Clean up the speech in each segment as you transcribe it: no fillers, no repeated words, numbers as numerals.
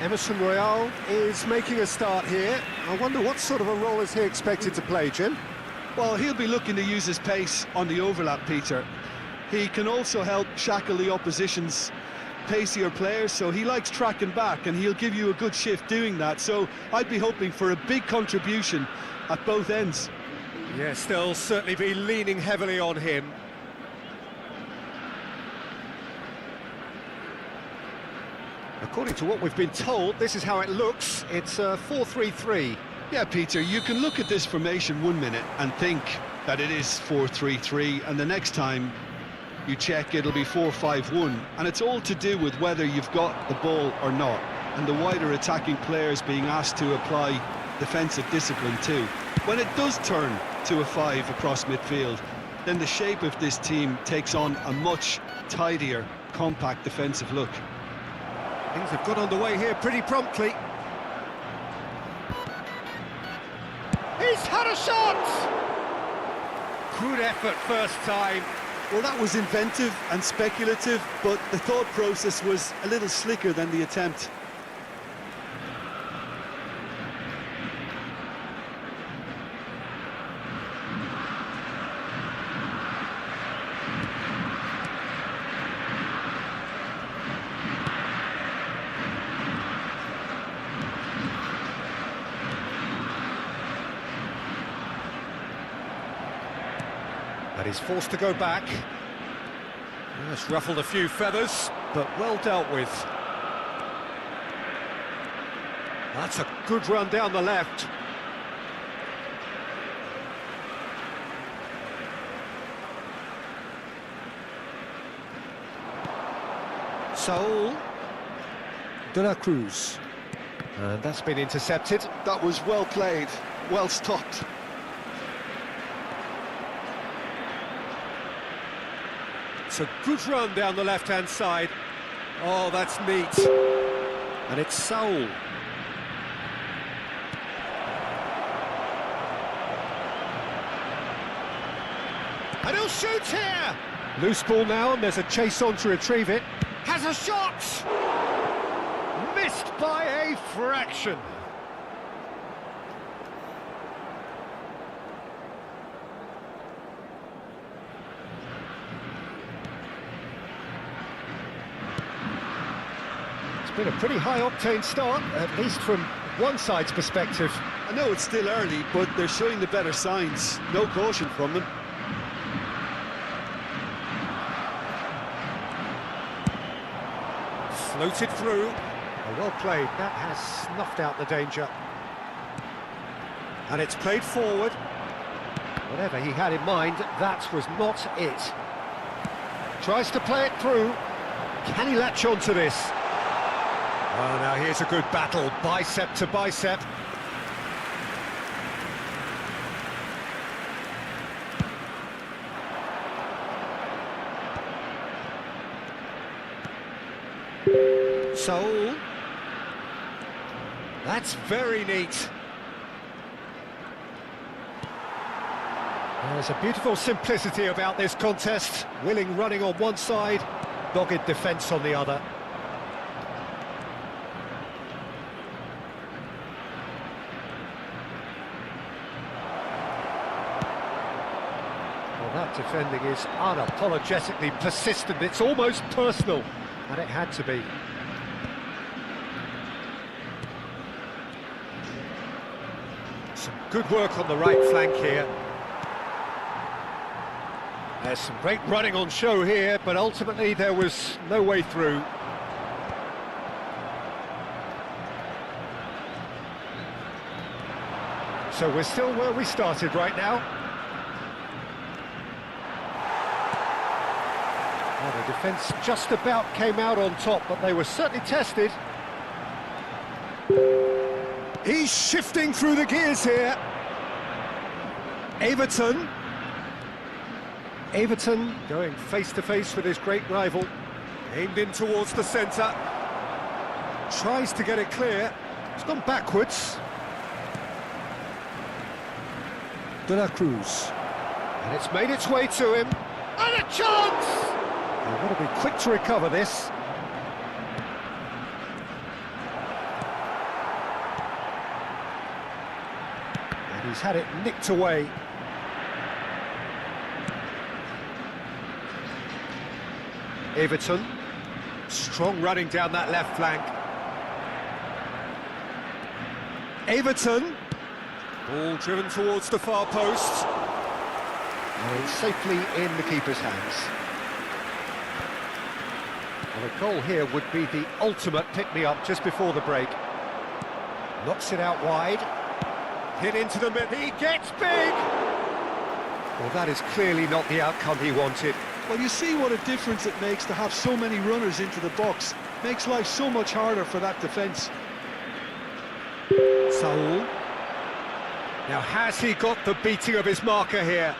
Emerson Royale is making a start here. I wonder what sort of a role is he expected to play, Jim? Well, he'll be looking to use his pace on the overlap, Peter. He can also help shackle the opposition's pacier players, so he likes tracking back, and he'll give you a good shift doing that. So I'd be hoping for a big contribution at both ends. Yes, they'll certainly be leaning heavily on him. According to what we've been told, this is how it looks. It's a 4-3-3. Yeah, Peter, you can look at this formation 1 minute and think that it is 4-3-3, and the next time you check, it'll be 4-5-1, and it's all to do with whether you've got the ball or not, and the wider attacking players being asked to apply defensive discipline too. When it does turn to a 5 across midfield, then the shape of this team takes on a much tidier, compact defensive look. Things have got underway here pretty promptly. He's had a shot! Good effort first time. Well, that was inventive and speculative, but the thought process was a little slicker than the attempt. And he's forced to go back. Just ruffled a few feathers, but well dealt with. That's a good run down the left. Saul de la Cruz. And that's been intercepted. That was well played, well stopped. It's a good run down the left-hand side. Oh, that's neat. And it's Saul. And he'll shoot here! Loose ball now, and there's a chase on to retrieve it. Has a shot! Missed by a fraction. Been a pretty high-octane start, at least from one side's perspective. I know it's still early, but they're showing the better signs. No caution from them. Floated through. Well played. That has snuffed out the danger. And it's played forward. Whatever he had in mind, that was not it. Tries to play it through. Can he latch on to this? Oh, now here's a good battle, bicep to bicep. Saul. That's very neat. There's a beautiful simplicity about this contest. Willing running on one side, dogged defence on the other. That defending is unapologetically persistent. It's almost personal, and it had to be. Some good work on the right flank here. There's some great running on show here, but ultimately there was no way through. So we're still where we started right now. Well, the defence just about came out on top, but they were certainly tested. He's shifting through the gears here. Everton going face-to-face with his great rival. Aimed in towards the centre. Tries to get it clear. It's gone backwards. De la Cruz. And it's made its way to him. And a chance! They've got to be quick to recover this. He's had it nicked away. Everton. Strong running down that left flank. Everton. Ball driven towards the far post. And it's safely in the keeper's hands. And a goal here would be the ultimate pick-me-up just before the break. Knocks it out wide. Hit into the middle. He gets big! Well, that is clearly not the outcome he wanted. Well, you see what a difference it makes to have so many runners into the box. Makes life so much harder for that defence. Saul. Now, has he got the beating of his marker here?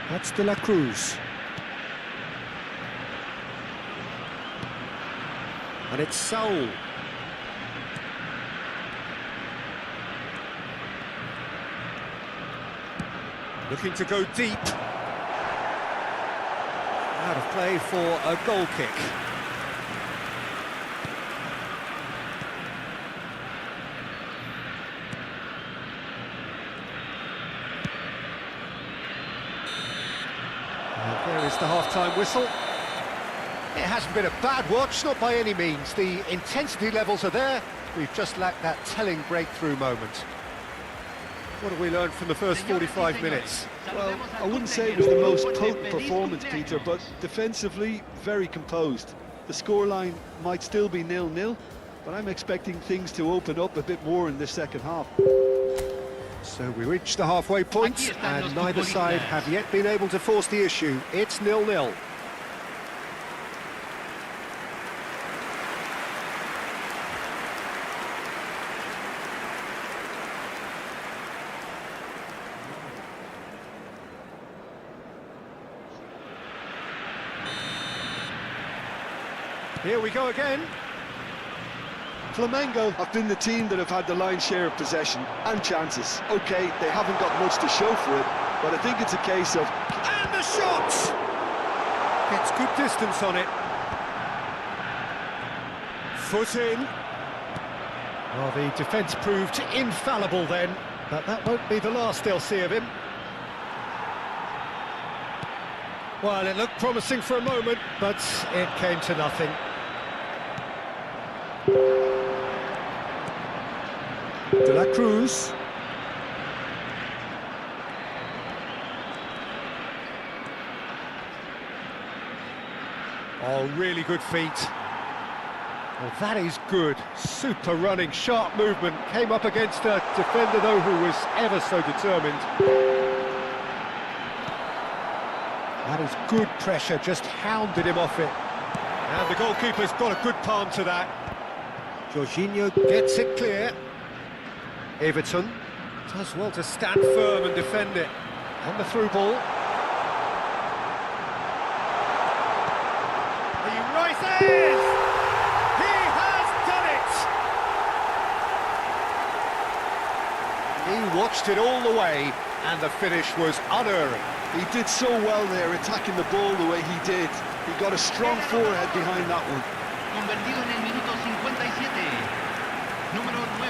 That's De La Cruz. And it's Saul. Looking to go deep. Out of play for a goal kick. And there is the half-time whistle. It hasn't been a bad watch, not by any means. The intensity levels are there. We've just lacked that telling breakthrough moment. What have we learned from the first 45 minutes? Well, I wouldn't say it was the most potent performance, Peter, but defensively, very composed. The scoreline might still be 0-0, but I'm expecting things to open up a bit more in this second half. So we reach the halfway point, and neither side have yet been able to force the issue. It's 0-0. Here we go again. Flamengo have been the team that have had the lion's share of possession and chances. OK, they haven't got much to show for it, but I think it's a case of... And the shot! Gets good distance on it. Foot in. Well, the defence proved infallible then, but that won't be the last they'll see of him. Well, it looked promising for a moment, but it came to nothing. De La Cruz. Oh, really good feet. Well, that is good. Super running, sharp movement. Came up against a defender, though, who was ever so determined. That is good pressure, just hounded him off it. And the goalkeeper's got a good palm to that. Jorginho gets it clear. Everton does well to stand firm and defend it. And the through ball. He rises! He has done it! He watched it all the way, and the finish was unerring. He did so well there, attacking the ball the way he did. He got a strong forehead behind that one. Convertido en el minuto 57. Número 9.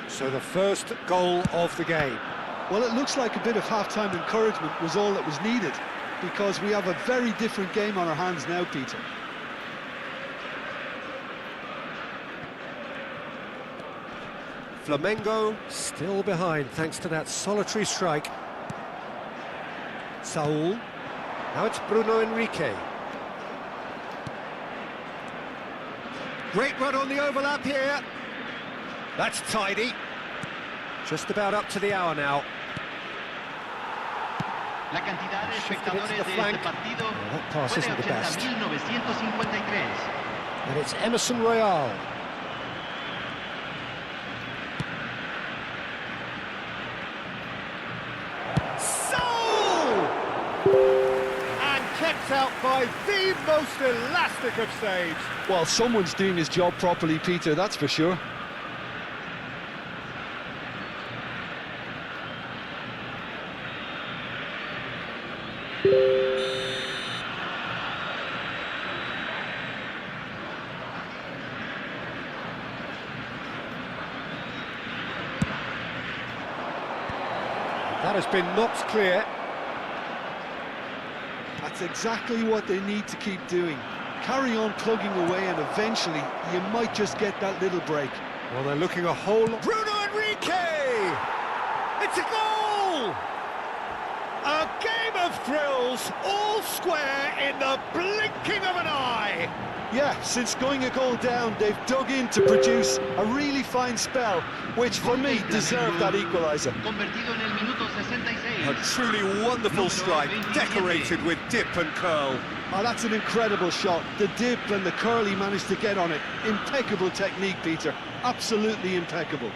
So the first goal of the game. Well, it looks like a bit of half-time encouragement was all that was needed, because we have a very different game on our hands now, Peter. Flamengo still behind thanks to that solitary strike. Saul. Now it's Bruno Henrique. Great run on the overlap here. That's tidy. Just about up to the hour now. La cantidad de Shifted it to espectadores the de flank. este partido Well, that pass fue de isn't the best. 80.953. And it's Emerson Royal. Soul! And kept out by the most elastic of saves. Well, someone's doing his job properly, Peter, that's for sure. That has been knocked clear. That's exactly what they need to keep doing. Carry on plugging away and eventually you might just get that little break. Well, they're looking a whole lot... Bruno Enrique! It's a goal! A game of thrills, all square in the blinking of an eye! Yeah, since going a goal down, they've dug in to produce a really fine spell, which for me deserved that equaliser. Convertido en el minuto 66. A truly wonderful strike, decorated with dip and curl. Oh, that's an incredible shot. The dip and the curl he managed to get on it. Impeccable technique, Peter. Absolutely impeccable.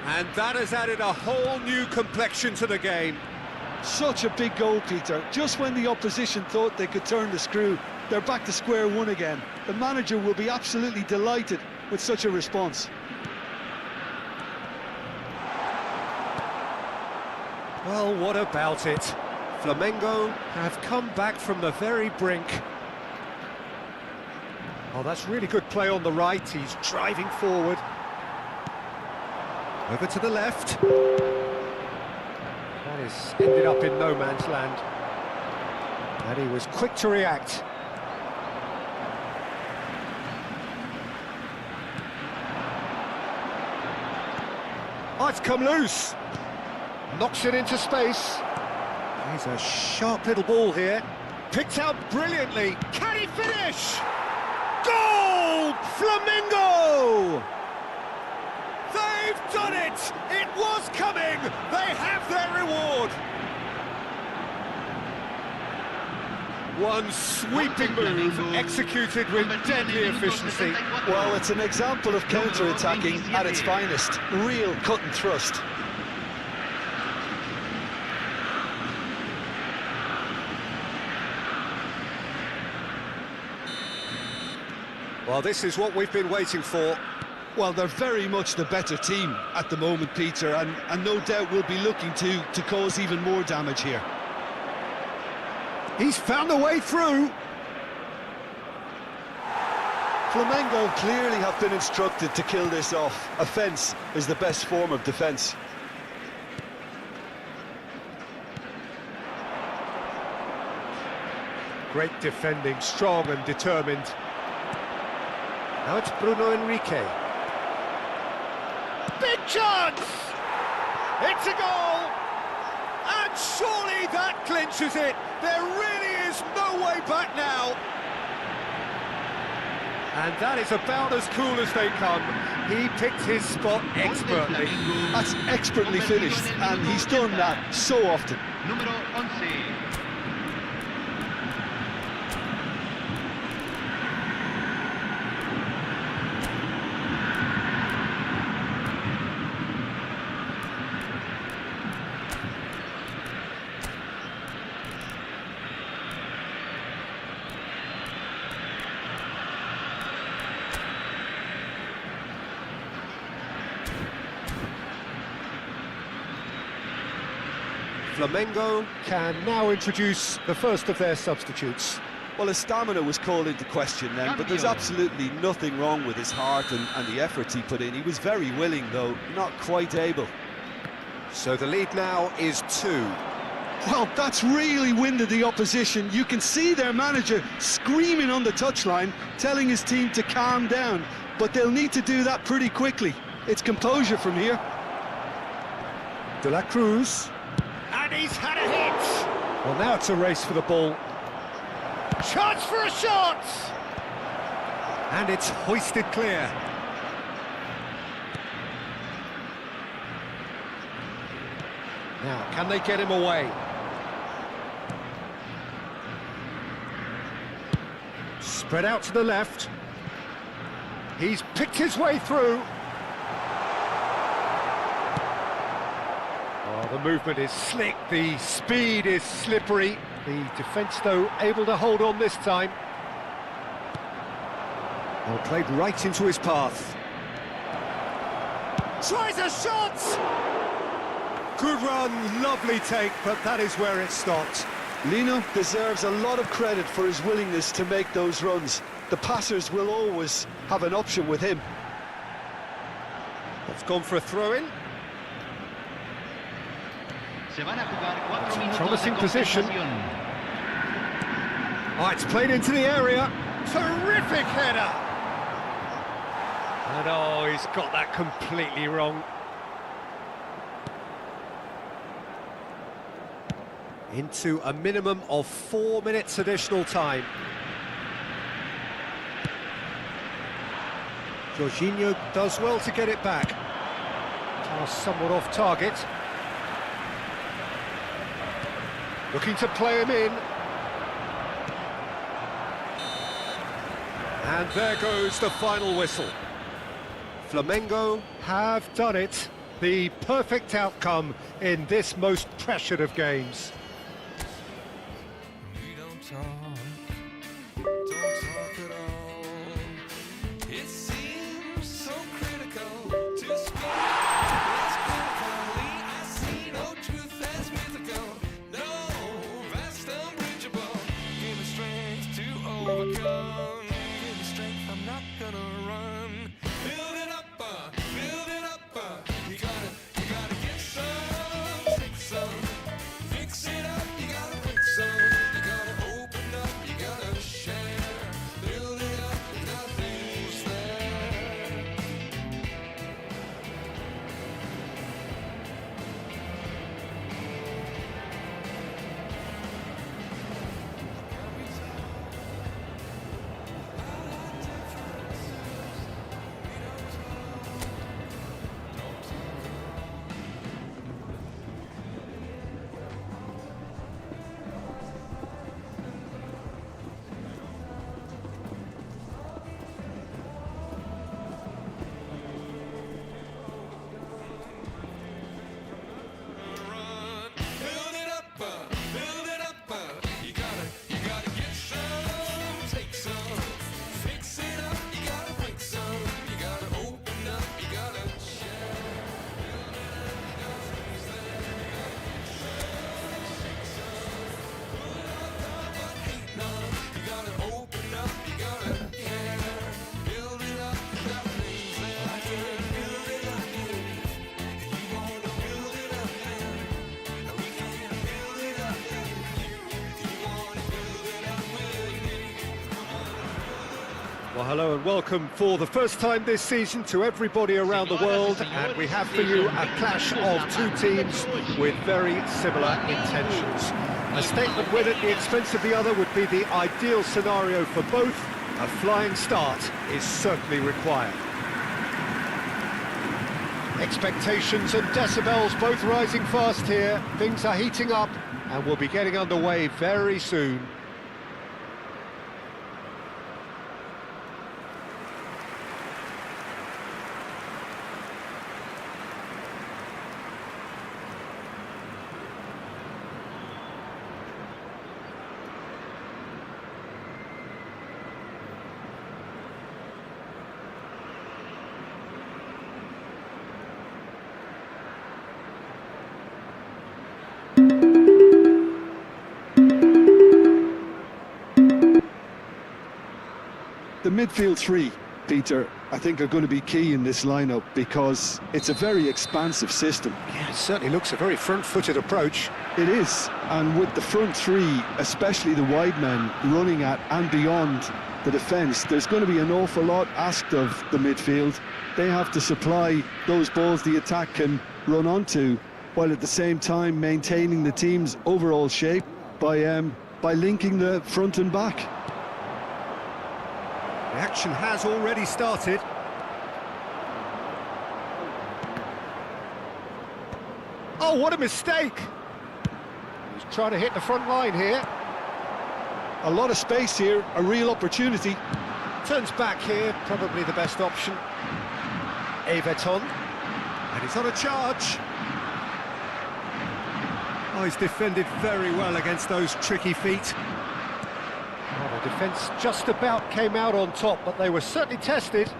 And that has added a whole new complexion to the game. Such a big goal, Peter. Just when the opposition thought they could turn the screw, they're back to square one again. The manager will be absolutely delighted with such a response. Well, what about it? Flamengo have come back from the very brink. Oh, that's really good play on the right. He's driving forward. Over to the left. That is ended up in no man's land. And he was quick to react. Oh, it's come loose. Knocks it into space. He's a sharp little ball here. Picked out brilliantly. Can he finish? Goal! Flamengo! They've done it! It was coming! They have their reward! One sweeping move, executed with deadly efficiency. Well, it's an example of counter-attacking at its finest. Real cut and thrust. Well, this is what we've been waiting for. Well, they're very much the better team at the moment, Peter, and no doubt will be looking to cause even more damage here. He's found a way through. Flamengo clearly have been instructed to kill this off. Offence is the best form of defence. Great defending, strong and determined. Now it's Bruno Enrique. Big chance! It's a goal! And surely that clinches it. There really is no way back now. And that is about as cool as they come. He picked his spot expertly. That's expertly finished, and he's done that so often. Número 11. Flamengo can now introduce the first of their substitutes. Well, his stamina was called into question then, but there's absolutely nothing wrong with his heart and the efforts he put in. He was very willing, though, not quite able. So the lead now is 2. Well, that's really winded the opposition. You can see their manager screaming on the touchline, telling his team to calm down, but they'll need to do that pretty quickly. It's composure from here. De la Cruz. And he's had a hit! Well, now it's a race for the ball. Chance for a shot! And it's hoisted clear. Now, can they get him away? Spread out to the left. He's picked his way through. Oh, the movement is slick, the speed is slippery. The defence, though, able to hold on this time. Well, played right into his path. Tries a shot! Good run, lovely take, but that is where it stopped. Lino deserves a lot of credit for his willingness to make those runs. The passers will always have an option with him. It's gone for a throw-in. Se van a jugar 4 minutos Promising de position. compensación. Oh, it's played into the area. Terrific header! And oh, he's got that completely wrong. Into a minimum of 4 minutes additional time. Jorginho does well to get it back. Pass somewhat off target. Looking to play him in. And there goes the final whistle. Flamengo have done it. The perfect outcome in this most pressured of games. We don't talk at all. It seems so critical to speak. It's critically, I see no truth as mythical. No, vast unbridgeable. Give me strength to overcome. Give me strength, I'm not gonna run. Build it up. You gotta get some, take some. Fix it up, you gotta break some. You gotta open up, you gotta share. Build it up, nothing's there. Well, hello and welcome for the first time this season to everybody around the world, and we have for you a clash of two teams with very similar intentions. A statement win at the expense of the other would be the ideal scenario for both. A flying start is certainly required. Expectations and decibels both rising fast here. Things are heating up and we'll be getting underway very soon. The midfield three, Peter, I think are going to be key in this lineup because it's a very expansive system. Yeah, it certainly looks a very front-footed approach. It is, and with the front three, especially the wide men running at and beyond the defence, there's going to be an awful lot asked of the midfield. They have to supply those balls the attack can run onto, while at the same time maintaining the team's overall shape by linking the front and back. The action has already started. Oh, what a mistake! He's trying to hit the front line here. A lot of space here, a real opportunity. Turns back here, probably the best option. Everton. And he's on a charge. Oh, he's defended very well against those tricky feet. Well, the defence just about came out on top, but they were certainly tested.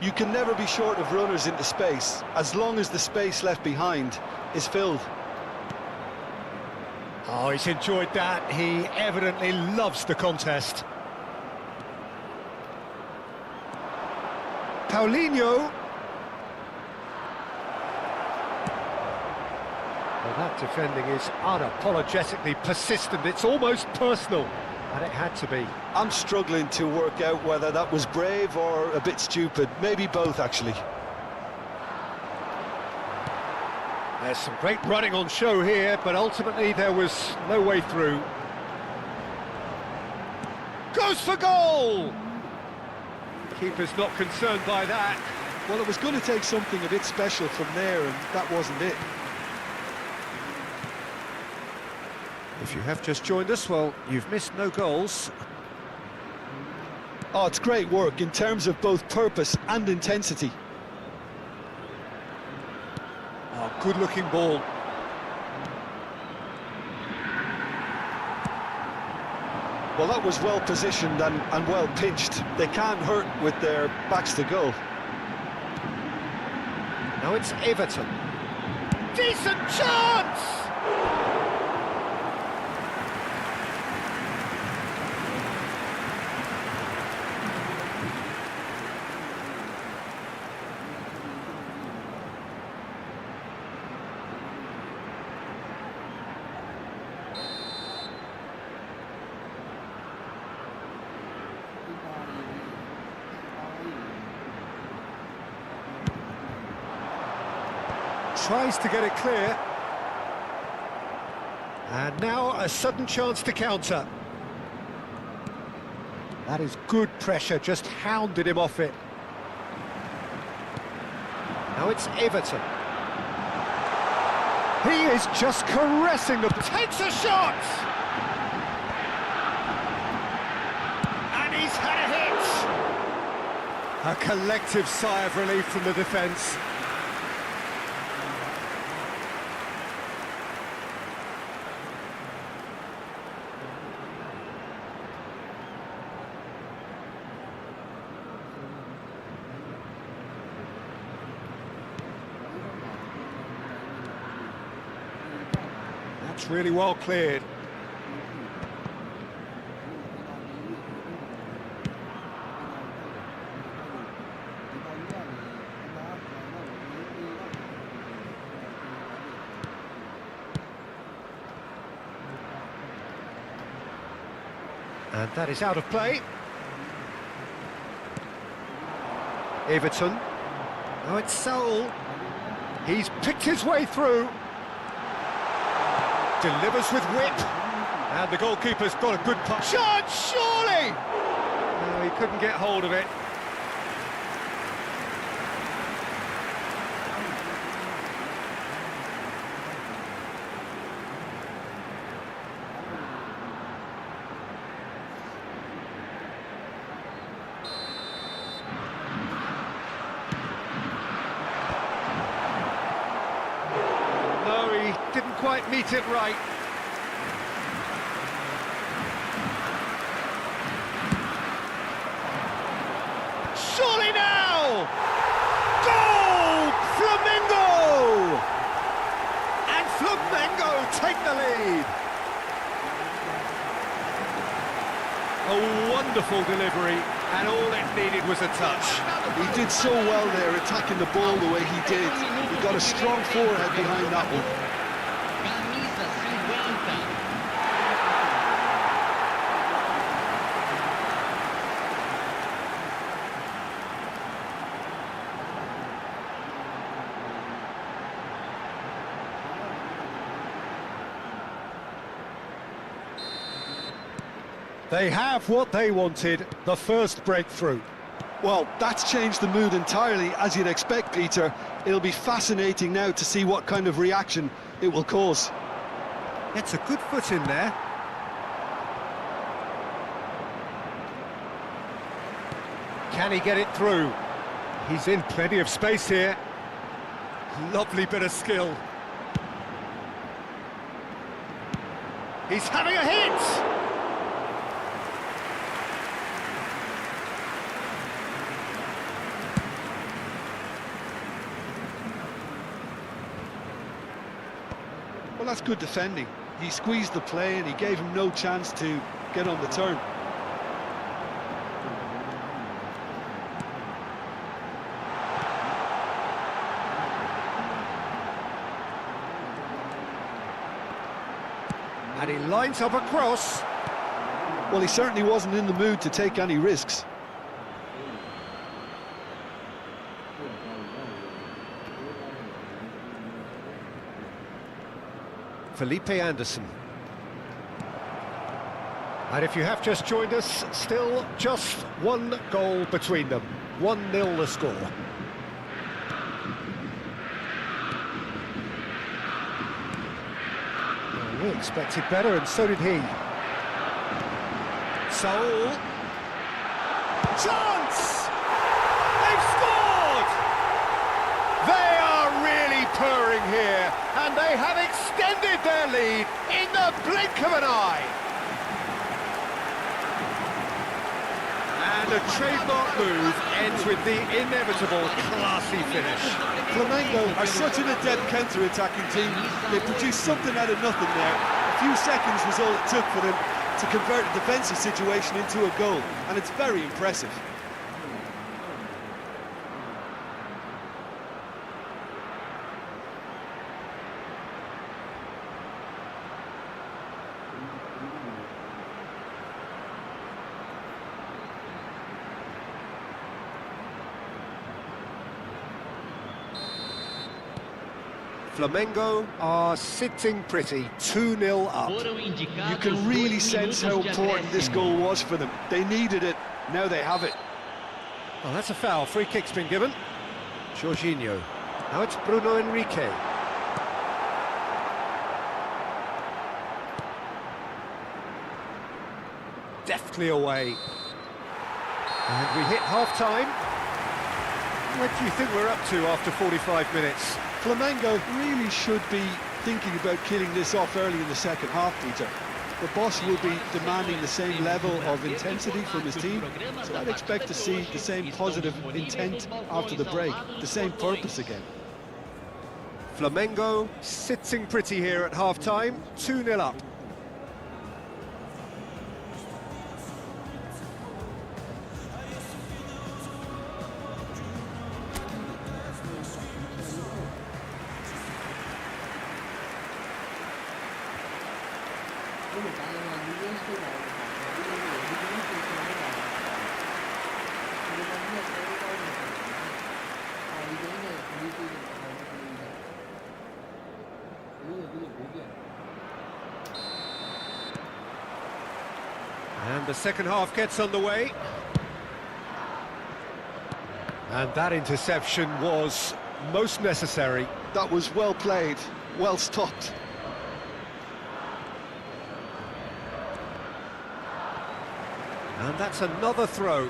You can never be short of runners into space, as long as the space left behind is filled. Oh, he's enjoyed that. He evidently loves the contest. Paulinho. Well, that defending is unapologetically persistent. It's almost personal, and it had to be. I'm struggling to work out whether that was brave or a bit stupid. Maybe both, actually. There's some great running on show here, but ultimately there was no way through. Goes for goal! Keeper's not concerned by that. Well, it was going to take something a bit special from there, and that wasn't it. If you have just joined us, well, you've missed no goals. Oh, it's great work in terms of both purpose and intensity. Oh, good-looking ball. Well, that was well positioned and well pitched. They can't hurt with their backs to goal. Now it's Everton. Decent chance! Tries to get it clear. And now a sudden chance to counter. That is good pressure, just hounded him off it. Now it's Everton. He is just caressing the... Takes a shot! And he's had a hit! A collective sigh of relief from the defence. That's really well cleared. And that is out of play. Everton. Now it's Saul. He's picked his way through. Delivers with whip. And the goalkeeper's got a good punch. Shot, surely! No, he couldn't get hold of it. Didn't quite meet it right. Surely now! Goal! Flamengo! And Flamengo take the lead. A wonderful delivery, and all it needed was a touch. He did so well there, attacking the ball the way he did. He got a strong forehead behind that one. Camisa 50. They have what they wanted, the first breakthrough. Well, that's changed the mood entirely, as you'd expect, Peter. It'll be fascinating now to see what kind of reaction it will cause. It's a good foot in there. Can he get it through? He's in plenty of space here. Lovely bit of skill. He's having a hit! Well, that's good defending. He squeezed the play and he gave him no chance to get on the turn. And he lines up a cross. Well, he certainly wasn't in the mood to take any risks. Felipe Anderson. And if you have just joined us, still just one goal between them. 1-0 the score. Well, we expected better, and so did he. Saul. Chance! They've scored! They are really purring here, and they have extended their lead in the blink of an eye. And a trademark move ends with the inevitable classy finish. Flamengo are such an adept counter-attacking team. They produced something out of nothing there. A few seconds was all it took for them to convert a defensive situation into a goal, and it's very impressive. Flamengo are sitting pretty, 2-0 up. You can really sense how important this goal was for them. They needed it, now they have it. Well, that's a foul. Free kick's been given. Jorginho. Now it's Bruno Henrique. Deftly away. And we hit half-time. What do you think we're up to after 45 minutes? Flamengo really should be thinking about killing this off early in the second half, Peter. The boss will be demanding the same level of intensity from his team, so I'd expect to see the same positive intent after the break, the same purpose again. Flamengo sitting pretty here at half-time, 2-0 up. And the second half gets underway. And that interception was most necessary. That was well played, well stopped. And that's another throw.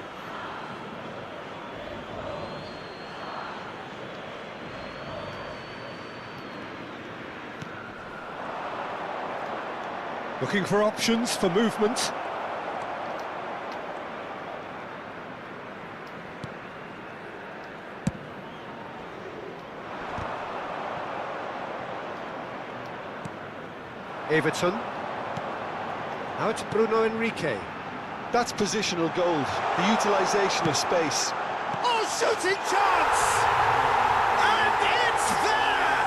Looking for options for movement. Everton. Now it's Bruno Henrique. That's positional gold, the utilisation of space. Oh, shooting chance! And it's there!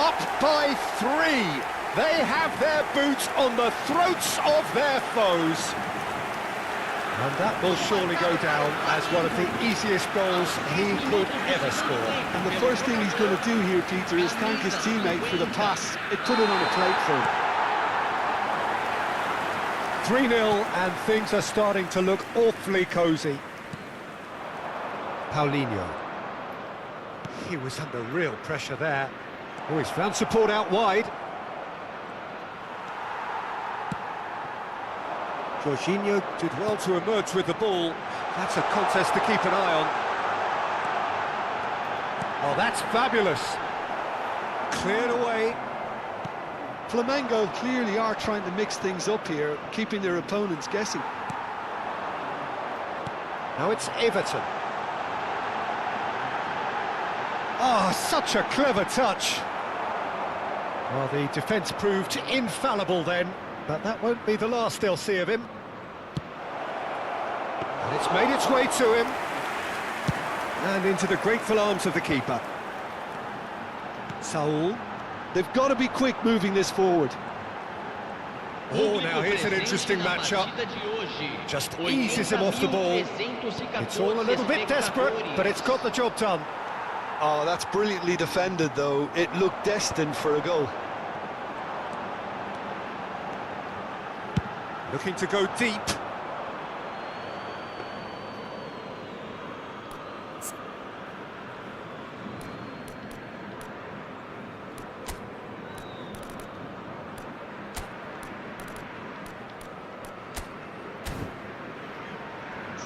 Up by 3. They have their boot on the throats of their foes. And that will surely go down as one of the easiest goals he could ever score. And the first thing he's going to do here, Peter, is thank his teammate for the pass. It put it on a plate for him. 3-0 and things are starting to look awfully cosy. Paulinho. He was under real pressure there. Oh, he's found support out wide. Jorginho did well to emerge with the ball. That's a contest to keep an eye Oh, that's fabulous. Cleared away. Flamengo clearly are trying to mix things up here, keeping their opponents guessing. Now it's Everton. Oh, such a clever touch. Well, the defence proved infallible then, but that won't be the last they'll see of him. And it's made its way to him. And into the grateful arms of the keeper. Saul. They've got to be quick moving this forward. Oh, now here's an interesting matchup. Just eases him off the ball. It's all a little bit desperate, but it's got the job done. Oh, that's brilliantly defended, though. It looked destined for a goal. Looking to go deep.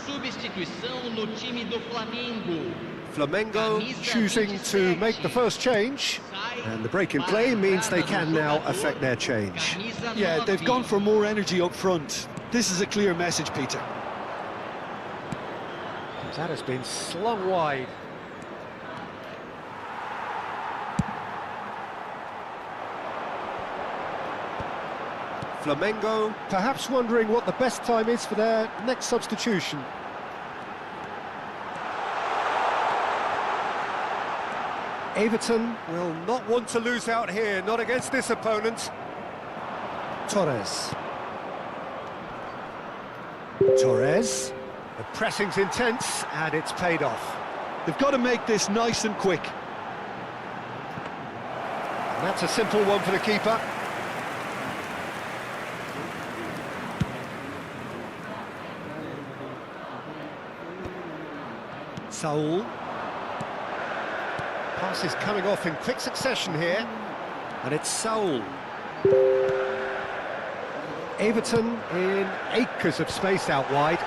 Substituição no time do Flamengo. Flamengo choosing to make the first change, and the break in play means they can now affect their change. Yeah, they've gone for more energy up front. This is a clear message, Peter. That has been slung wide. Flamengo perhaps wondering what the best time is for their next substitution. Everton will not want to lose out here, not against this opponent. Torres. Torres. The pressing's intense, and it's paid off. They've got to make this nice and quick. And that's a simple one for the keeper. Saul. Pass is coming off in quick succession here, and it's Saul. Everton in acres of space out wide.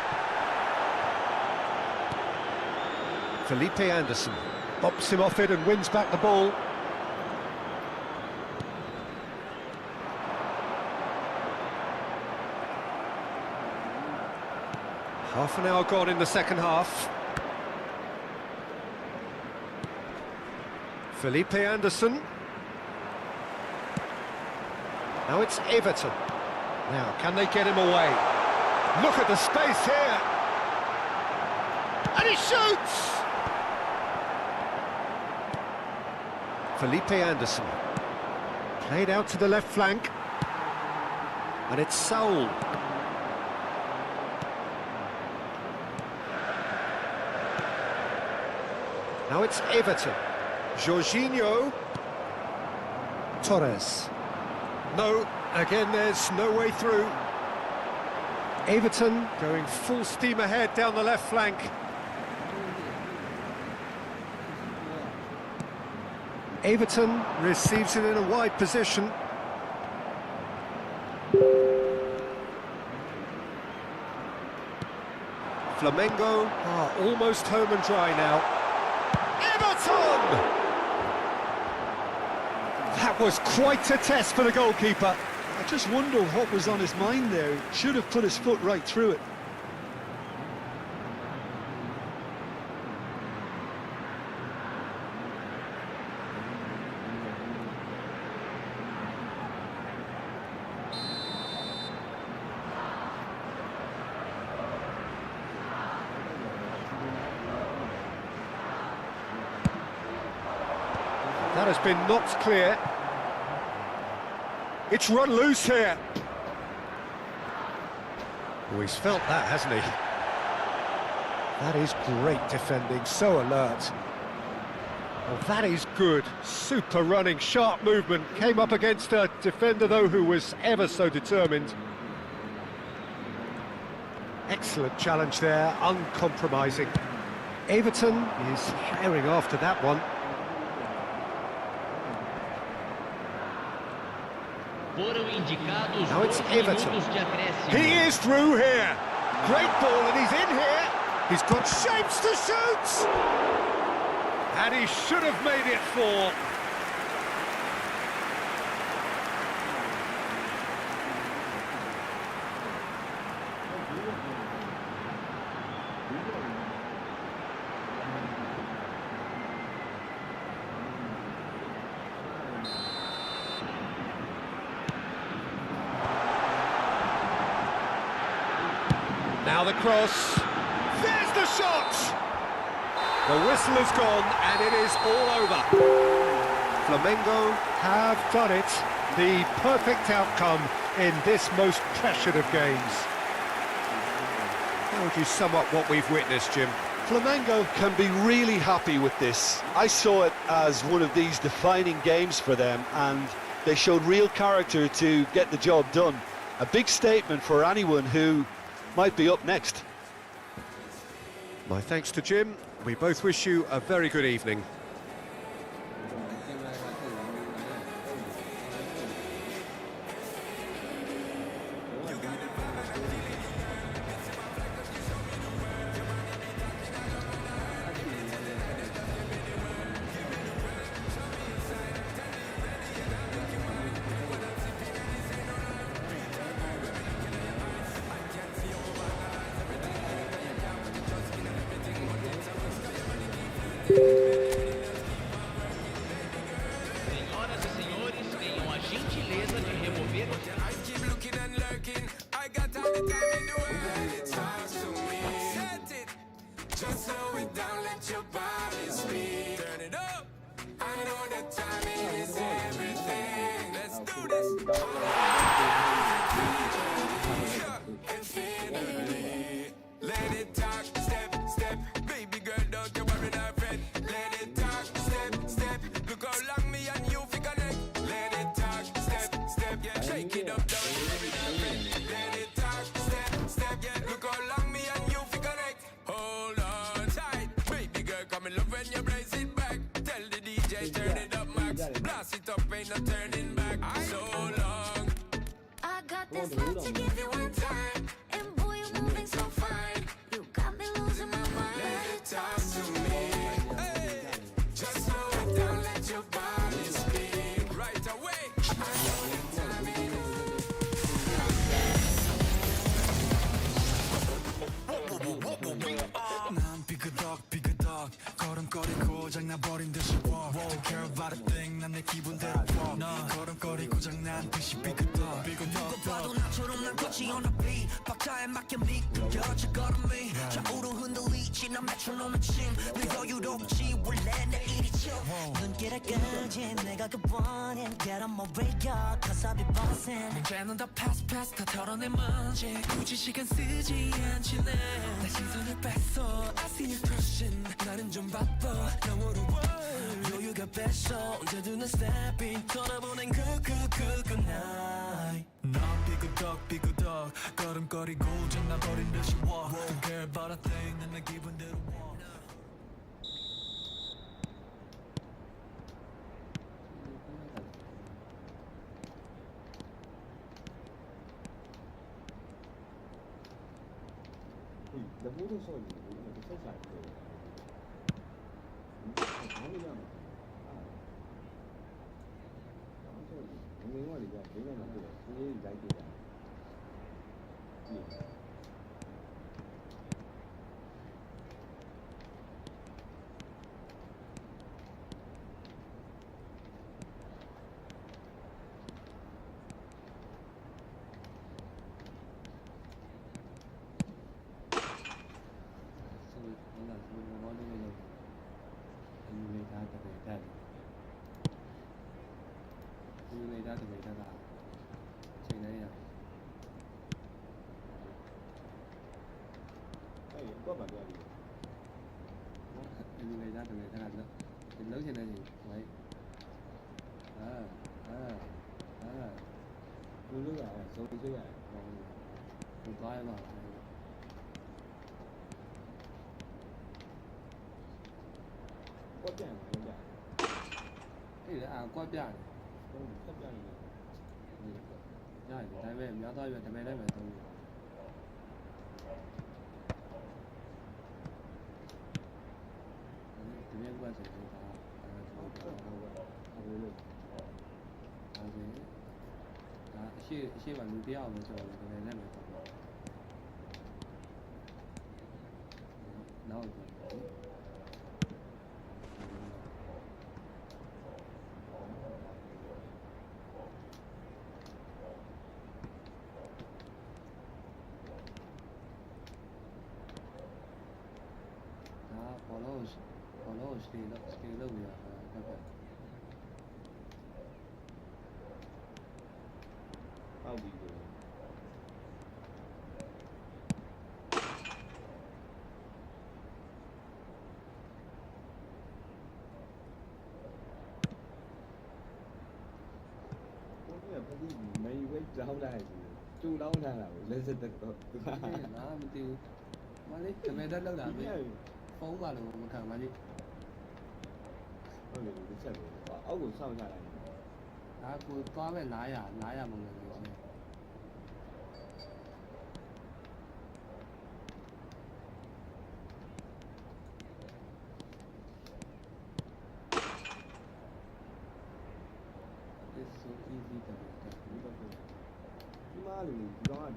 Felipe Anderson bops him off it and wins back the ball. Half an hour gone in the second half. Felipe Anderson. Now it's Everton. Now, can they get him away? Look at the space here. And he shoots! Felipe Anderson. Played out to the left flank. And it's Saul. Now it's Everton. Jorginho. Torres. No, again there's no way through. Everton going full steam ahead down the left flank. Everton receives it in a wide position. Flamengo are almost home and dry now. Everton! That was quite a test for the goalkeeper. I just wonder what was on his mind there. Should have put his foot right through it. That has been knocked clear. It's run loose here. Oh, he's felt that, hasn't he? That is great defending, so alert. Oh, that is good. Super running, sharp movement. Came up against a defender, though, who was ever so determined. Excellent challenge there, uncompromising. Everton is herring after that one. Now it's Everton. He is through here. Great ball, and he's in here. He's got shapes to shoot. And he should have made it fall. Now the cross. There's the shot! The whistle is gone and it is all over. Flamengo have done it. The perfect outcome in this most pressured of games. How would you sum up what we've witnessed, Jim? Flamengo can be really happy with this. I saw it as one of these defining games for them, and they showed real character to get the job done. A big statement for anyone who might be up next. My thanks to Jim. We both wish you a very good evening. Senhoras e senhores, tenham a gentileza de remover o... I keep looking and lurking. I got all the time in the world. It's hard to me. Set it. Just slow it down, let your body speak. Turn it up. I know that timing is everything. Let's do this. Infinity. Let it talk, step, step. Baby girl, don't you worry, not friend. Let it talk, step, step. Look how long me and you fi connect. Let it talk, step, step. Yeah, shake it up, down, worry, not friend. Let it talk, step, step. Yeah, look how long me and you fi connect. Hold on tight, baby girl, come in love when you brace it back. Tell the DJ turn it up, max. Blast it up, ain't no turning back. So long. I got this love to give you one time, and boy, you're moving so fine. You got me losing my mind. Let it talk to me. Hey, just slow it down, let your body speak. Right away. I know the timing. 난 삐그덕 삐그덕 걸음걸이 고장나버린 듯이 walk Don't care about a thing 난 내 기분대로 walk 넌 걸음걸이 고장난 듯이 삐그덕 삐그덕 누가 봐도 나처럼 난 걷지 on a beat 박자에 맞게 미끄러져 걸음이 좌우로 흔들리지 난 메트로놈의 침늘 여유롭지 원래 내 일이죠 눈길에까지 내가 그 원해 Get on my radar cause I'll be bossing 문제는 다 pass pass 다 털어내 먼지 굳이 시간 쓰지 않지 내 시선을 뺐어 I see you crushing 나는 좀 바빠 영어로 여유가 뺐어 언제든 난 stepping 돌아보낸 good night 넌 삐그덕 삐그덕 걸음걸이 고장나버린 듯이 walk Don't care about a thing 난 내 기분대로 walk Da modo soldi, che sei fatto? Non vediamo. Non soldi, non vediamo di qua, vediamo due, quindi dai che dai. Sì. Có bạn gọi gì? Người ta từ người ta làm đó. Thì lớn trên đây thì vậy. Nước à, xuống dưới à. Còn coi mà. Có chả mà không chả. Cái gì à, có chả. Không có chả gì. Rồi, tại vì em nhớ tôi về tại vì đấy mà tôi. Tụi em ဘက်ဆိုရင်ဒါကျွန်တော်တို့ဒါဆိုရင်ဒါအရှိမလူတယောက်ပဲဆိုတော့ဒီနေ့လည်းပေါ့နောက်တော့ဘောလုံးစတေးလုပ်ရတာဟုတ်ကဲ့ဟုတ်ပြီကိုပတိမေဝဲကြောင်းလိုက်ကျူတောင်းထားတာကိုလက်စက်တော့သူကနားမသိဘူးမလေးကမဲတက်လောက်တာပဲဖုန်းပါလို့မခံပါလိဟုတ်တယ်ဒီချက်ကိုအောက်ကိုစောင့်ကြလိုက်ဒါကိုသွားပဲ900ပုံစံမျိုးရှိIt's so easy to do that. ဒီမှာလူဒီကောင်က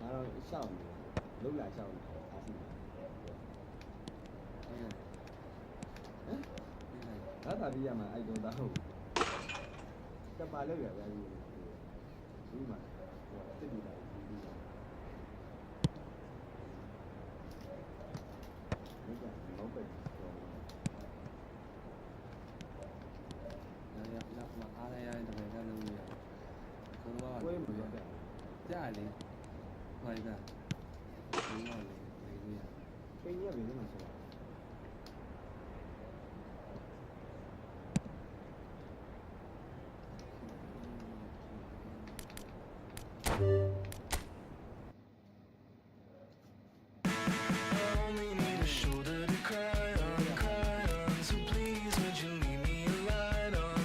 ဒါတော့ရှောက်နေလုံးလာရှောက်နေအားစီဟုတ်ဒါတာပြီးရမှာအဲ့တော့တော့ကပါလို့ရပါဘူးဒီမှာတက်ပြီးလာဒီမှာတော့ပဲမအားရတဲ့တပည့်ကလုံးရကိုကဝေးမရကြားလေဟိုကဒီမှာလေနေရပင်းရပြီလို့ဆိုတာ Only need a shoulder to cry on, so please would you leave me a light on,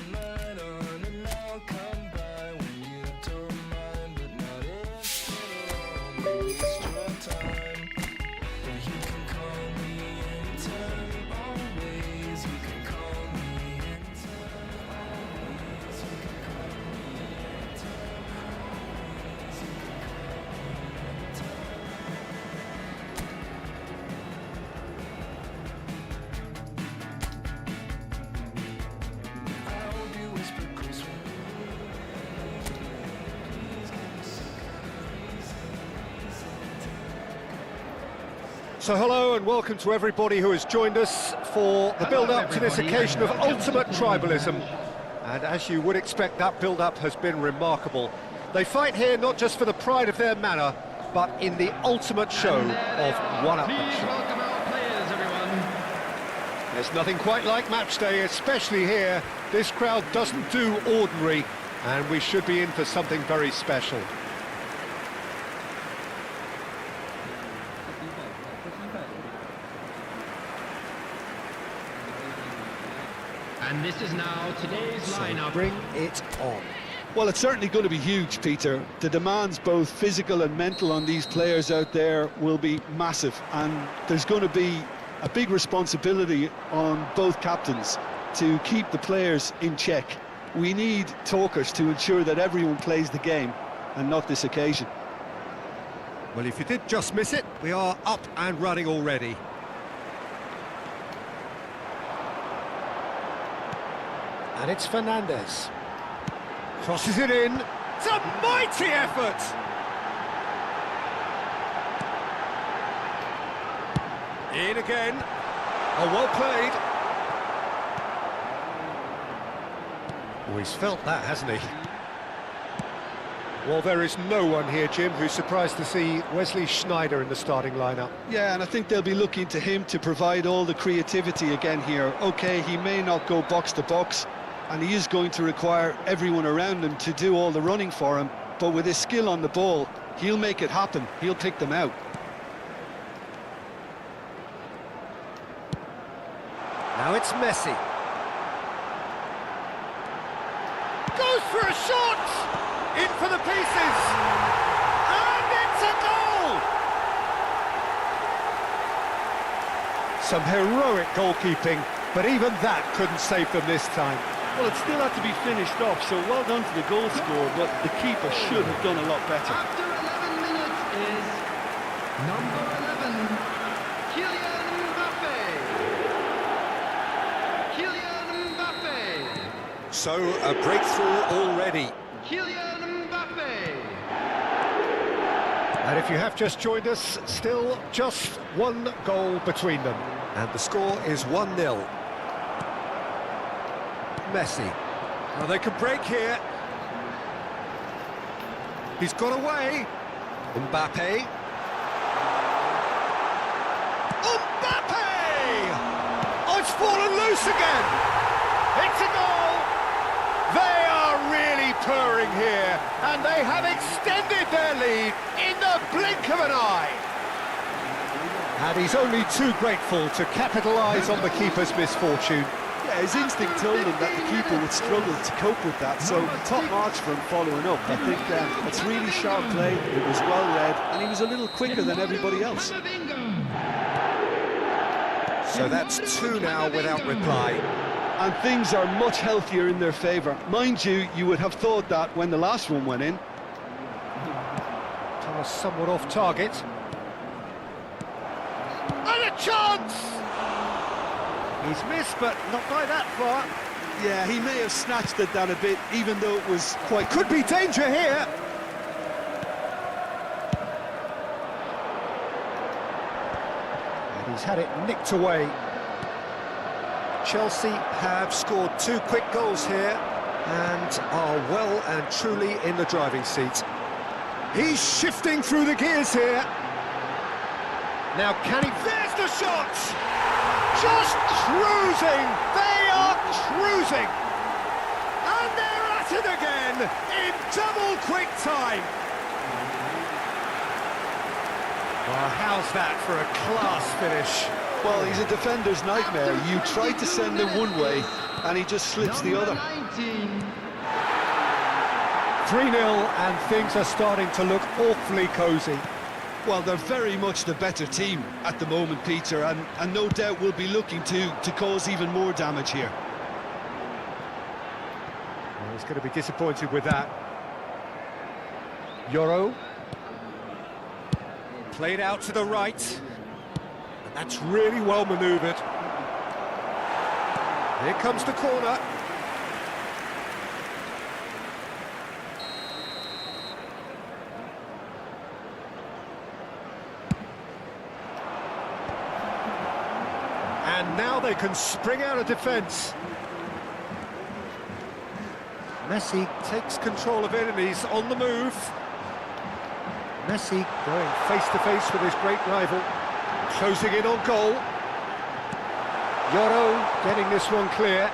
and I'll come by when you don't mind, but not if it'll waste your time. But you can call me anytime, always. You can call me anytime, always. You can call me anytime, always. You can call me anytime. I hope you whisper close when you please give me some kind of reason. So hello and welcome to everybody who has joined us for the build-up to this occasion of ultimate tribalism. And as you would expect, that build-up has been remarkable. They fight here not just for the pride of their manor, but in the ultimate show of one-upmanship. Please welcome our players, everyone. There's nothing quite like match day, especially here. This crowd doesn't do ordinary, and we should be in for something very special. And this is now today's lineup. Bring it on. Well, it's certainly going to be huge, Peter. The demands, both physical and mental, on these players out there will be massive, and there's going to be a big responsibility on both captains to keep the players in check. We need talkers to ensure that everyone plays the game, and not this occasion. Well, if you did just miss it, we are up and running already. And it's Fernandez. Crosses it in. It's a mighty effort! In again. Oh, well played. Oh, he's felt that, hasn't he? Well, there is no one here, Jim, who's surprised to see Wesley Sneijder in the starting lineup. Yeah, and I think they'll be looking to him to provide all the creativity again here. OK, he may not go box to box, and he is going to require everyone around him to do all the running for him, but with his skill on the ball, he'll make it happen. He'll pick them out. Now it's Messi. Goes for a shot! In for the pieces! And it's a goal! Some heroic goalkeeping, but even that couldn't save them this time. Well, it still had to be finished off, so well done to the goal scorer, but the keeper should have done a lot better. After 11 minutes is number 11, Kylian Mbappe. Kylian Mbappe. So, a breakthrough already. Kylian Mbappe. And if you have just joined us, still just one goal between them. And the score is 1-0. Messi. Well, they can break here. He's got away. Mbappe. Mbappe! Oh, it's fallen loose again. It's a goal. They are really purring here, and they have extended their lead in the blink of an eye. And he's only too grateful to capitalise on the keeper's misfortune. Yeah, his instinct told him that the keeper would struggle to cope with that, so top marks for him following up. I think it's really sharp play, it was well read, and he was a little quicker than everybody else. So that's 2 now without reply. And things are much healthier in their favour. Mind you, you would have thought that when the last one went in. Pass somewhat off target. And a chance! He's missed, but not by that far. Yeah, he may have snatched it down a bit, even though it was quite... Could be danger here. And he's had it nicked away. Chelsea have scored 2 quick goals here and are well and truly in the driving seat. He's shifting through the gears here. Now can he... There's the shot! Just cruising! They are cruising! And they're at it again in double quick time! Well, how's that for a class finish? Well, he's a defender's nightmare. You try to send him one way, and he just slips the other. 3-0, and things are starting to look awfully cosy. Well, they're very much the better team at the moment, Peter, and no doubt will be looking to cause even more damage here. Well, he's going to be disappointed with that. Yoro. Played out to the right. And that's really well manoeuvred. Here comes the corner. And now they can spring out of defence. Messi takes control of it and he's on the move. Messi going face-to-face with his great rival. Closing in on goal. Yoro getting this one clear.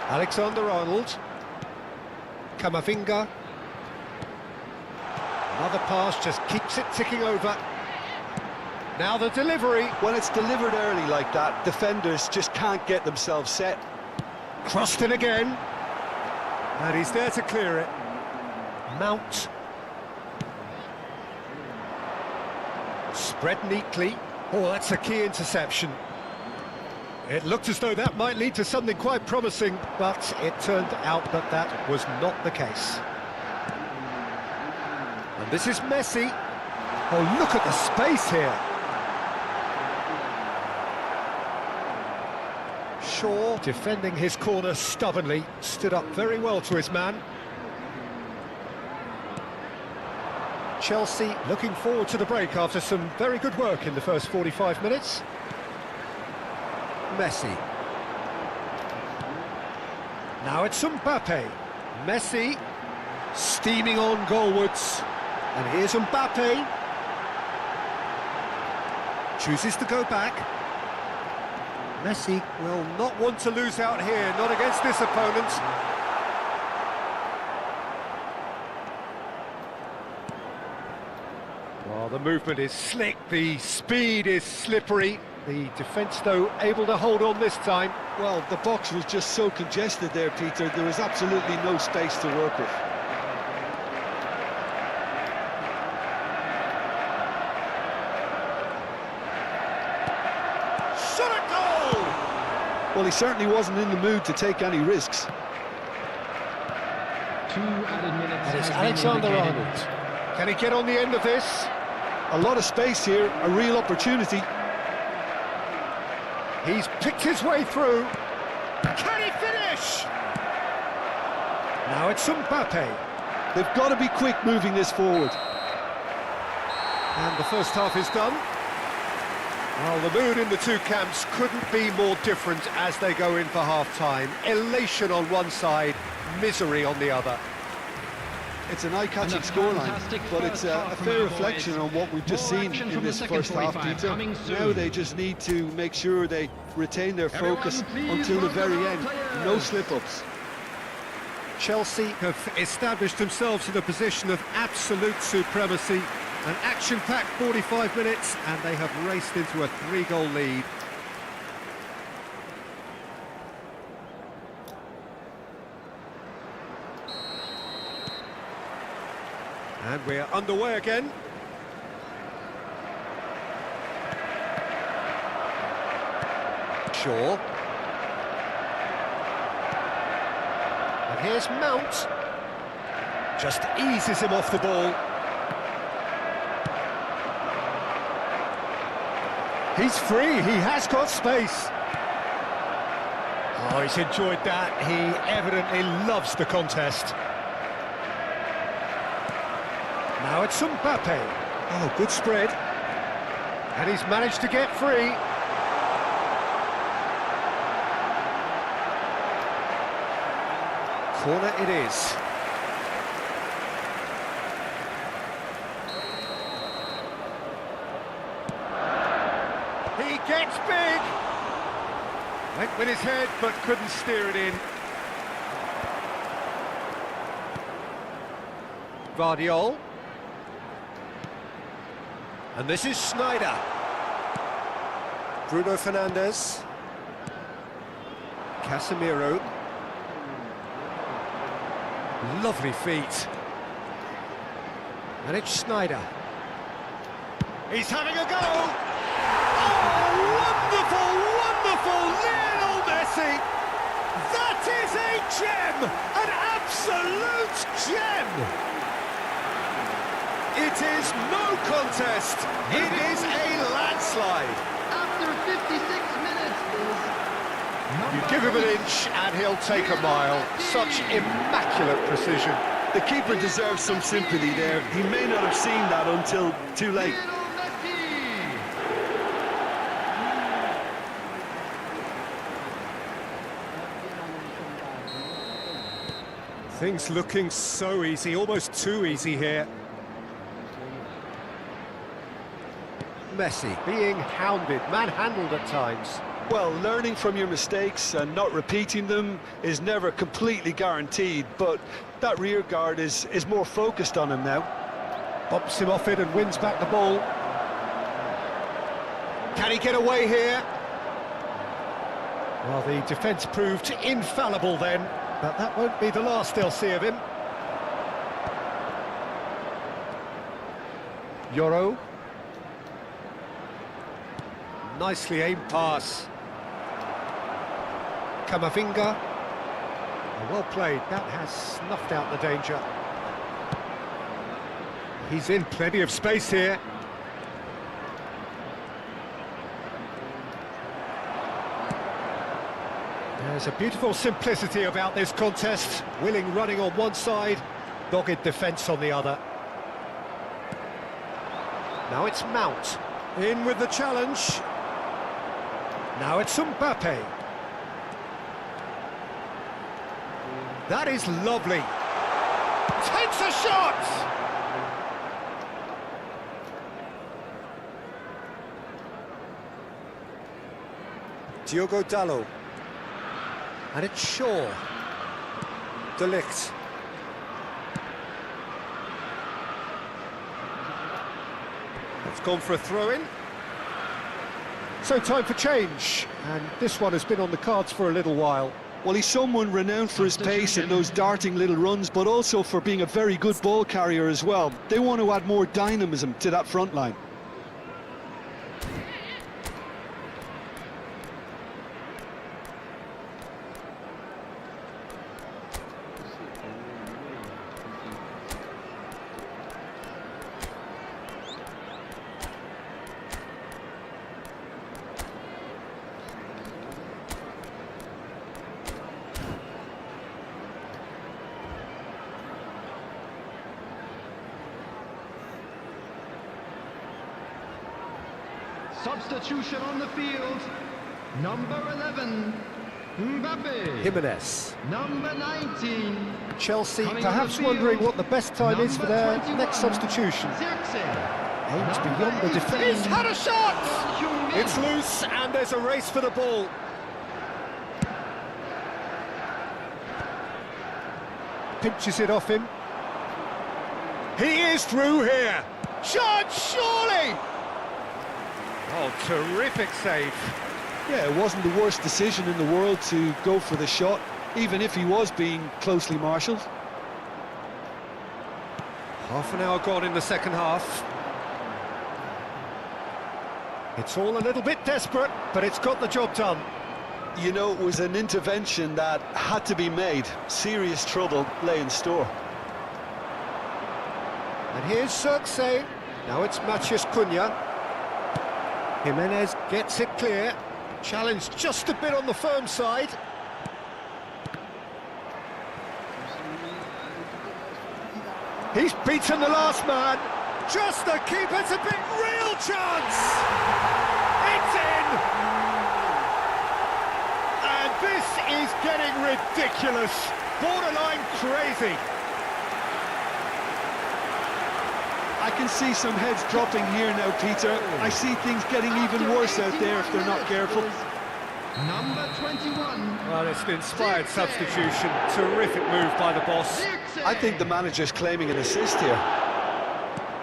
Alexander-Arnold. Camavinga. Another pass just keeps it ticking over. Now the delivery. When it's delivered early like that, defenders just can't get themselves set. Crossed in again. And he's there to clear it. Mount. Spread neatly. Oh, that's a key interception. It looked as though that might lead to something quite promising, but it turned out that that was not the case. And this is Messi. Oh, look at the space here. Shaw, defending his corner stubbornly, stood up very well to his man. Chelsea looking forward to the break after some very good work in the first 45 minutes. Messi. Now it's Mbappe. Messi steaming on goalwards. And here's Mbappe. Chooses to go back. Messi will not want to lose out here, not against this opponent. Well, the movement is slick, the speed is slippery. The defence, though, able to hold on this time. Well, the box was just so congested there, Peter. There was absolutely no space to work with. Well, he certainly wasn't in the mood to take any risks. 2 added minutes. And it's has been Alexander indicated. Arnold. Can he get on the end of this? A lot of space here, a real opportunity. He's picked his way through. Can he finish? Now it's Mbappe. They've got to be quick moving this forward. And the first half is done. Well, the mood in the two camps couldn't be more different as they go in for half-time. Elation on one side, misery on the other. It's an eye-catching And a scoreline, fantastic but it's first a half from fair our reflection boys. on what we've just More seen action in from the this second first half, 45 Peter. coming Now soon. they just need to make sure they retain their focus Everyone please until the very welcome our end. players. No slip-ups. Chelsea have established themselves in a position of absolute supremacy. An action-packed 45 minutes, and they have raced into a 3-goal lead. And we're underway again. Shaw. And here's Mount. Just eases him off the ball. He's free, he has got space. Oh, he's enjoyed that. He evidently loves the contest. Now it's Mbappe. Oh, good spread. And he's managed to get free. Corner it is. He gets big. Went with his head, but couldn't steer it in. Guardiola. And this is Sneijder. Bruno Fernandes. Casemiro. Lovely feet. And it's Sneijder. He's having a go! Oh, wonderful, wonderful Lionel Messi! That is a gem! An absolute gem! It is no contest. It is a landslide. After 56 minutes is You give him an inch and he'll take a mile. Such immaculate precision. The keeper deserves some sympathy there. He may not have seen that until too late. Lionel Messi. Things looking so easy, almost too easy here. Messi being hounded, manhandled at times. Well, learning from your mistakes and not repeating them is never completely guaranteed, but that rear guard is more focused on him now. Bumps him off it and wins back the ball. Can he get away here? Well, the defence proved infallible then, but that won't be the last they'll see of him. Euro. Nicely aimed pass. Camavinga. Well played, that has snuffed out the danger. He's in plenty of space here. There's a beautiful simplicity about this contest. Willing running on one side, dogged defence on the other. Now it's Mount. In with the challenge. Now it's Mbappe. That is lovely. Takes a shot! Diogo Dalot. And it's Shaw. De Ligt. It's gone for a throw-in. So time for change, and this one has been on the cards for a little while. Well, he's someone renowned for his pace and those darting little runs, but also for being a very good ball carrier as well. They want to add more dynamism to that front line. Substitution on the field. Number 11, Mbappe. Jimenez. Number 19, Chelsea coming perhaps on the wondering field, what the best time is for their number next 21, substitution. Zirkzee. Aims Number beyond the 18, defence. He's had a shot! Heung-min. It's loose and there's a race for the ball. Pinches it off him. He is through here. Shot, surely! Oh, terrific save. Yeah, it wasn't the worst decision in the world to go for the shot, even if he was being closely marshalled. Half an hour gone in the second half. It's all a little bit desperate, but it's got the job done. You know, it was an intervention that had to be made. Serious trouble lay in store. And here's Zirkzee. Now it's Matheus Cunha. Jimenez gets it clear. Challenged just a bit on the firm side. He's beaten the last man. Just the keeper's a big real chance. It's in. And this is getting ridiculous. Borderline crazy. I can see some heads dropping here now, Peter. I see things getting even worse out there if they're not careful. Number 21. Well, it's an inspired substitution. Terrific move by the boss. Zirkzee. I think the manager's claiming an assist here.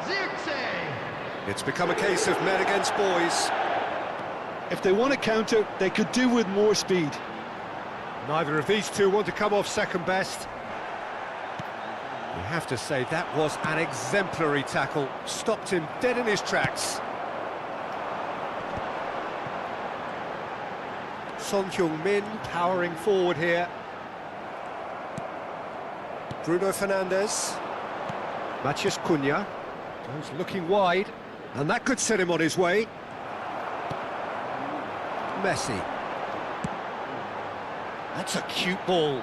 Zirkzee. It's become a case of men against boys. If they want to counter, they could do with more speed. Neither of these two want to come off second best. You have to say that was an exemplary tackle. Stopped him dead in his tracks. Son Heung-min powering forward here. Bruno Fernandes. Matheus Cunha. He's looking wide, and that could set him on his way. Messi. That's a cute ball.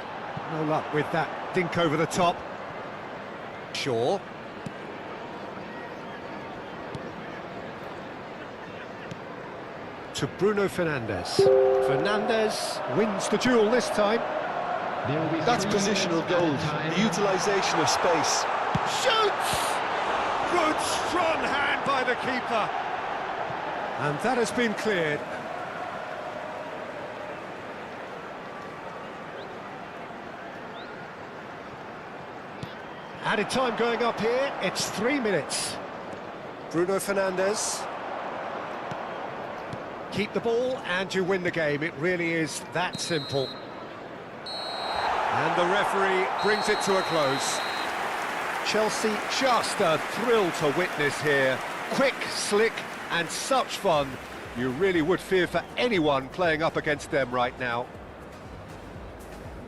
No luck with that dink over the top. Shaw. To Bruno Fernandes. Fernandes wins the duel this time. That's positional gold, the utilisation of space. Shoots! Good strong hand by the keeper. And that has been cleared. Added time going up here, it's 3 minutes. Bruno Fernandes. Keep the ball and you win the game, it really is that simple. And the referee brings it to a close. Chelsea just a thrill to witness here. Quick, slick and such fun. You really would fear for anyone playing up against them right now.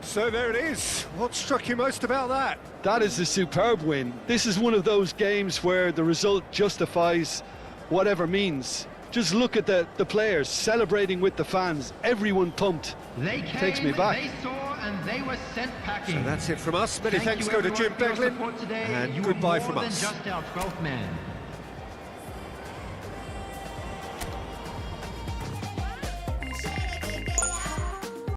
So there it is. What struck you most about that? That is a superb win. This is one of those games where the result justifies whatever means. Just look at the players celebrating with the fans. Everyone pumped. They came, Takes me back. they saw, and they were sent packing. So that's it from us. Many Thank thanks you go to everyone Jim for your Beglin. support today. And You were goodbye more from than us. just our 12th man.